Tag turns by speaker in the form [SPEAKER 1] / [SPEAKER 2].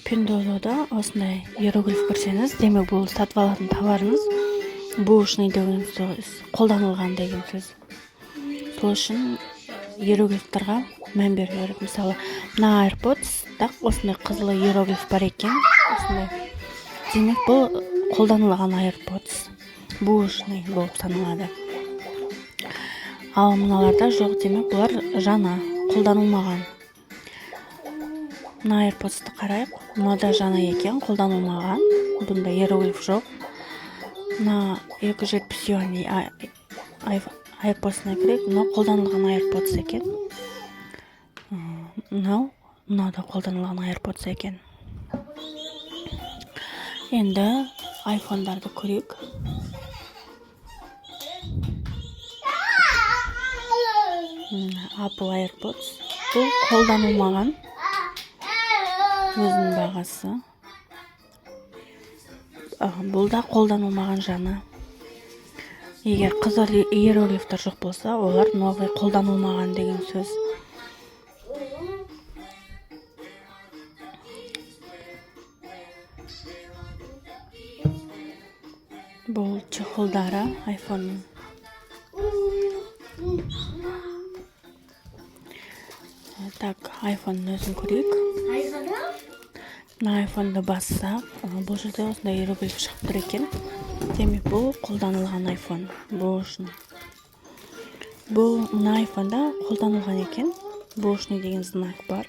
[SPEAKER 1] Пендолода осындай иероглиф көрсеңіз, демек бұл сатып алатын товарыңыз бушный деген сөз, қолданылған деген сөз. Сол үшін иероглифтарға мән беру керек. Мысалы, мына AirPods, так, осындай қызыл иероглиф бар екен, осындай. Демек бұл қолданылған AirPods, бушный болып саналады. Ал мыналарда жоқ, демек бұлар жаңа, қолданылмаған. Мына AirPods'ты қарайық. Мынада жаңа екен, қолданылмаған. Бұнда иероглиф жоқ. Мына 270 юаньный AirPods'ына кірейік. Мына қолданылған AirPods екен. Мынада қолданылған AirPods екен. Енді iPhone'дарды көрейік. Apple AirPods. Бұл қолданылмаған. Өзінің бағасы. Бұл да қолданылмаған жаңа. Егер қызыл иероглифтер жоқ болса, олар новый, қолданылмаған деген сөз. Бұл чехолдары iPhone. Так, iPhone өзін көрейік. Мына iPhone-ды бассақ, бұл жерде осындай иероглиф шығып тұр екен. Демек бұл қолданылған iPhone. Бұл мына iPhone-да қолданылған екен. Бушный деген знак бар.